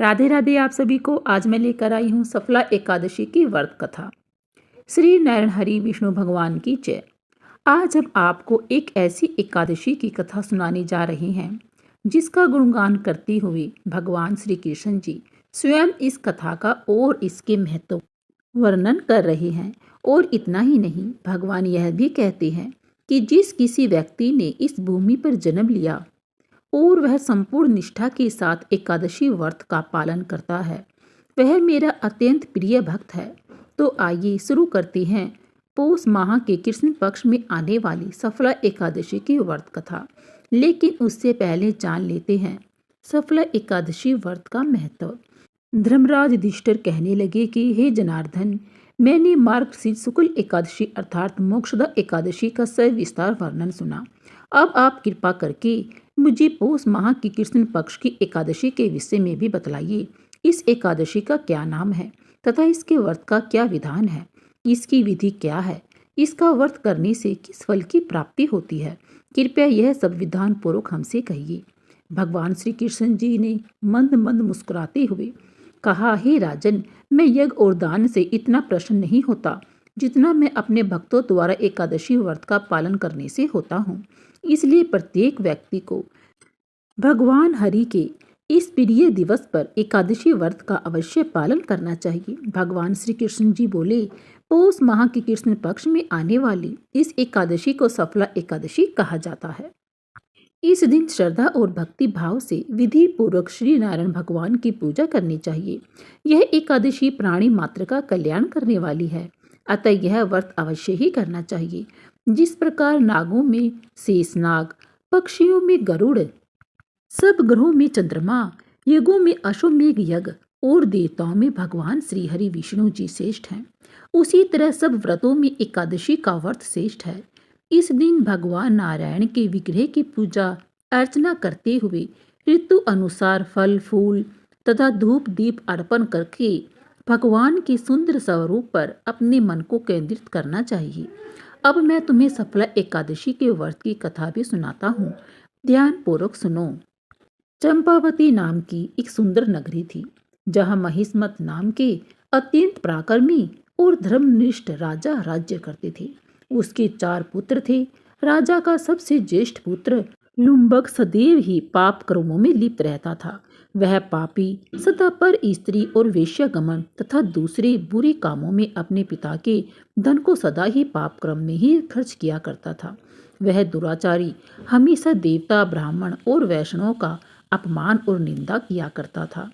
राधे राधे आप सभी को। आज मैं लेकर आई हूँ सफला एकादशी की व्रत कथा। श्री नारायण हरि विष्णु भगवान की जय। आज हम आपको एक ऐसी एकादशी की कथा सुनाने जा रहे हैं जिसका गुणगान करते हुए भगवान श्री कृष्ण जी स्वयं इस कथा का और इसके महत्व वर्णन कर रहे हैं। और इतना ही नहीं, भगवान यह भी कहते हैं कि जिस किसी व्यक्ति ने इस भूमि पर जन्म लिया और वह संपूर्ण निष्ठा के साथ एकादशी व्रत का पालन करता है, वह मेरा अत्यंत प्रिय भक्त है। तो आइए शुरू करते हैं पौष माह के कृष्ण पक्ष में आने वाली सफला एकादशी की व्रत कथा। लेकिन उससे पहले जान लेते हैं सफला एकादशी व्रत का महत्व। धर्मराज युधिष्ठिर कहने लगे कि हे जनार्दन, मैंने मार्गशीर्ष शुक्ल एकादशी अर्थात मोक्षदा एकादशी का सविस्तार वर्णन सुना। अब आप कृपा करके मुझे पौष माह की कृष्ण पक्ष की एकादशी के विषय में भी बतलाइए। इस एकादशी का क्या नाम है तथा इसके व्रत का क्या विधान है, इसकी विधि क्या है, इसका व्रत करने से किस फल की प्राप्ति होती है। कृपया यह सब विधान पूर्वक हमसे कहिए। भगवान श्री कृष्ण जी ने मंद मंद मुस्कुराते हुए कहा, हे राजन, मैं यज्ञ और दान से इतना प्रसन्न नहीं होता जितना मैं अपने भक्तों द्वारा एकादशी व्रत का पालन करने से होता हूँ। इसलिए प्रत्येक व्यक्ति को भगवान हरि के इस प्रिय दिवस पर एकादशी व्रत का अवश्य पालन करना चाहिए। भगवान श्री कृष्ण जी बोले, पौष माह के कृष्ण पक्ष में आने वाली इस एकादशी को सफला एकादशी कहा जाता है। इस दिन श्रद्धा और भक्ति भाव से विधि पूर्वक श्री नारायण भगवान की पूजा करनी चाहिए। यह एकादशी प्राणी मात्र का कल्याण करने वाली है, अतः यह व्रत अवश्य ही करना चाहिए। जिस प्रकार नागों में शेषनाग, पक्षियों में गरुड़, सब ग्रहों में चंद्रमा, यज्ञों में अश्वमेघ यज्ञ और देवताओं में भगवान श्री हरि विष्णु जी श्रेष्ठ हैं, उसी तरह सब व्रतों में एकादशी का व्रत श्रेष्ठ है। इस दिन भगवान नारायण के विग्रह की पूजा अर्चना करते हुए ऋतु अनुसार फल फूल तथा धूप दीप अर्पण करके भगवान के सुंदर स्वरूप पर अपने मन को केंद्रित करना चाहिए। अब मैं तुम्हें सफला एकादशी के व्रत की कथा भी सुनाता हूँ, ध्यान पूर्वक सुनो। चंपावती नाम की एक सुंदर नगरी थी, जहाँ महिष्मत नाम के अत्यंत पराक्रमी और धर्मनिष्ठ राजा राज्य करते थे। उसके 4 पुत्र थे। राजा का सबसे ज्येष्ठ पुत्र लुम्बक सदैव ही पाप कर्मों में लिप्त रहता था। वह पापी, सदा पर स्त्री और वेश्यागमन तथा दूसरे बुरे कामों में अपने पिता के धन को सदा ही पाप कर्म में ही खर्च किया करता था। वह दुराचारी हमेशा देवता, ब्राह्मण और वैष्णवों का अपमान और निंदा किया करता था।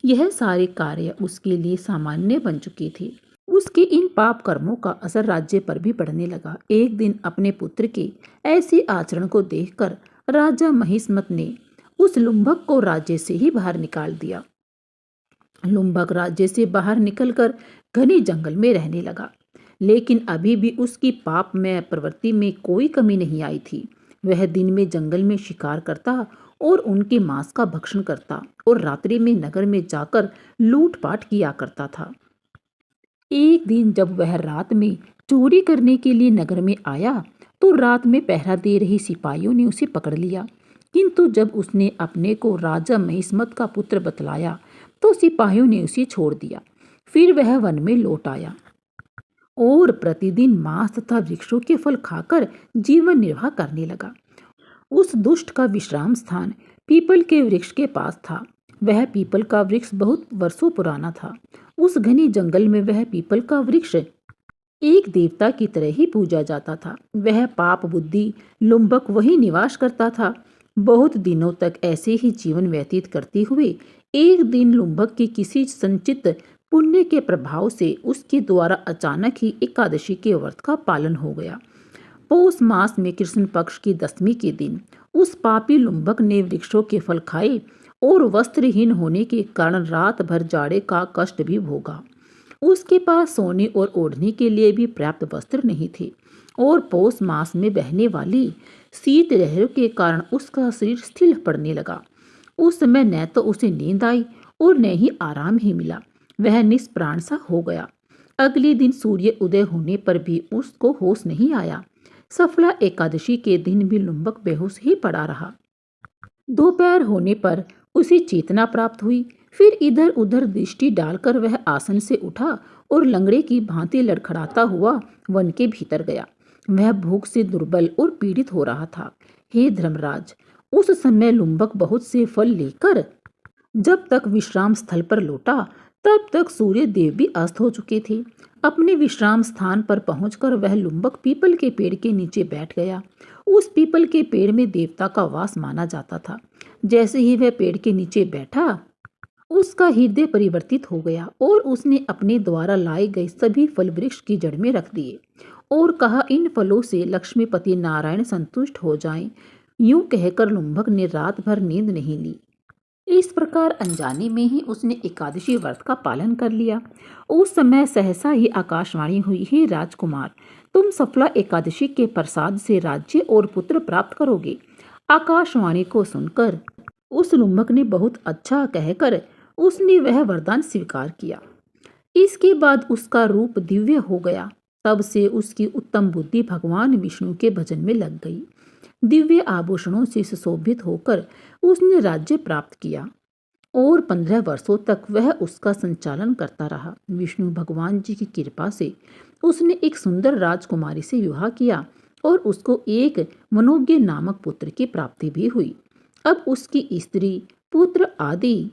यह सारे कार्य उसके लिए सामान्य बन चुके थे। उसके इन पाप कर्मों का असर राज्य पर भी पड़ने लगा। एक दिन अपने पुत्र के ऐसे आचरण को देखकर राजा महिष्मत ने उस लुम्बक को राज्य से ही बाहर निकाल दिया। लुम्बक राज्य से बाहर निकलकर घने जंगल में रहने लगा, लेकिन अभी भी उसकी पाप में प्रवृत्ति में कोई कमी नहीं आई थी। वह दिन में जंगल में शिकार करता और उनके मांस का भक्षण करता और रात्रि में नगर में जाकर लूटपाट किया करता था। एक दिन जब वह रात में चोरी करने के लिए नगर में आया तो रात में पहरा दे रहे सिपाहियों ने उसे पकड़ लिया। किंतु जब उसने अपने को राजा महिष्मत का पुत्र बतलाया तो सिपाहियों ने उसे छोड़ दिया। फिर वह वन में लौट आया और प्रतिदिन मांस तथा वृक्षों के फल खाकर जीवन निर्वाह करने लगा। उस दुष्ट का विश्राम स्थान पीपल के वृक्ष के पास था। वह पीपल का वृक्ष बहुत वर्षों पुराना था। उस घने जंगल में वह पीपल का वृक्ष एक देवता की तरह ही पूजा जाता था। वह पाप बुद्धि लुम्बक वही निवास करता था। बहुत दिनों तक ऐसे ही जीवन व्यतीत करते हुए एक दिन लुम्बक की किसी संचित पुण्य के प्रभाव से उसके द्वारा अचानक ही एकादशी के व्रत का पालन हो गया। पौष मास में कृष्ण पक्ष की 10वीं के दिन उस पापी लुम्बक ने वृक्षों के फल खाए और वस्त्रहीन होने के कारण रात भर जाड़े का कष्ट भी भोगा। उसके पास सोने और ओढ़ने के लिए भी पर्याप्त वस्त्र नहीं थे और पौष मास में बहने वाली शीत लहरों के कारण उसका शरीर स्थिर पड़ने लगा। उस समय न तो उसे नींद आई और न ही आराम ही मिला। वह निष्प्राण सा हो गया। अगले दिन सूर्य उदय होने पर भी उसको होश नहीं आया। सफला एकादशी के दिन भी लुम्बक बेहोश ही पड़ा रहा। दोपहर होने पर उसे चेतना प्राप्त हुई। फिर इधर उधर दृष्टि डालकर वह आसन से उठा और लंगड़े की भांति लड़खड़ाता हुआ वन के भीतर गया। वह भूख से दुर्बल और पीड़ित हो रहा था। हे धर्मराज, उस समय लुम्बक बहुत से फल लेकर जब तक विश्राम स्थल पर लौटा तब तक सूर्य देव भी अस्त हो चुके थे। अपने विश्राम स्थान पर पहुंचकर वह लुम्बक पीपल के पेड़ के नीचे बैठ गया। उस पीपल के पेड़ में देवता का वास माना जाता था। जैसे ही वह पेड़ के नीचे बैठा, उसका हृदय परिवर्तित हो गया और उसने अपने द्वारा लाए गए सभी फल वृक्ष की जड़ में रख दिए और कहा, इन फलों से लक्ष्मीपति नारायण संतुष्ट हो जाएं। यूं कहकर लुम्बक ने रात भर नींद नहीं ली। इस प्रकार अनजाने में ही उसने एकादशी व्रत का पालन कर लिया। उस समय सहसा ही आकाशवाणी हुई, हे राजकुमार, तुम सफला एकादशी के प्रसाद से राज्य और पुत्र प्राप्त करोगे। आकाशवाणी को सुनकर उस लुम्बक ने बहुत अच्छा कहकर उसने वह वरदान स्वीकार किया। इसके बाद उसका रूप दिव्य हो गया। तब से उसकी उत्तम बुद्धि भगवान विष्णु के भजन में लग गई। दिव्य आभूषणों से सुशोभित होकर उसने राज्य प्राप्त किया और 15 वर्षों तक वह उसका संचालन करता रहा। विष्णु भगवान जी की कृपा से उसने एक सुंदर राजकुमारी से विवाह किया और उसको एक मनोज्ञ नामक पुत्र की प्राप्ति भी हुई। अब उसकी स्त्री, पुत्र आदि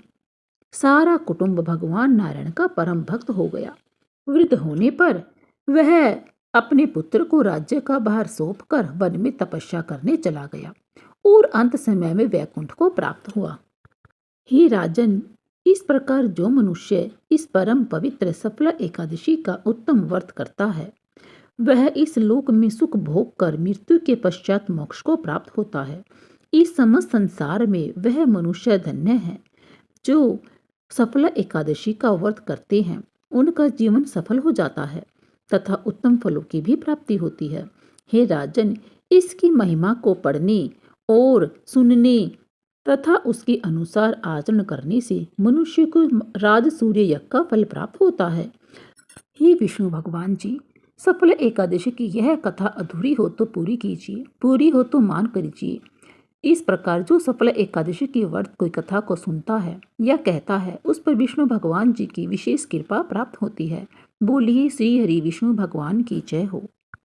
सारा कुटुंब भगवान नारायण का परम भक्त हो गया। वृद्ध होने पर वह अपने पुत्र को राज्य का भार सौंपकर वन में तपस्या करने चला गया और अंत समय में वैकुंठ को प्राप्त हुआ। हे राजन, इस प्रकार जो मनुष्य इस परम पवित्र सफला एकादशी का उत्तम व्रत करता है, वह इस लोक में सुख भोग कर मृत्यु के पश्चात मोक्ष को प्राप्त होता है। इस समस्त संसार में वह मनुष्य धन्य है जो सफला एकादशी का व्रत करते हैं। उनका जीवन सफल हो जाता है तथा उत्तम फलों की भी प्राप्ति होती है। हे राजन, इसकी महिमा को पढ़ने और सुनने तथा उसके अनुसार आचरण करने से मनुष्य को राजसूय यज्ञ का फल प्राप्त होता है। हे विष्णु भगवान जी, सफल एकादशी की यह कथा अधूरी हो तो पूरी कीजिए, पूरी हो तो मान करिए। इस प्रकार जो सफल एकादशी की व्रत कोई कथा को सुनता है या कहता है, उस पर विष्णु भगवान जी की विशेष कृपा प्राप्त होती है। बोलिए श्री हरि विष्णु भगवान की जय हो।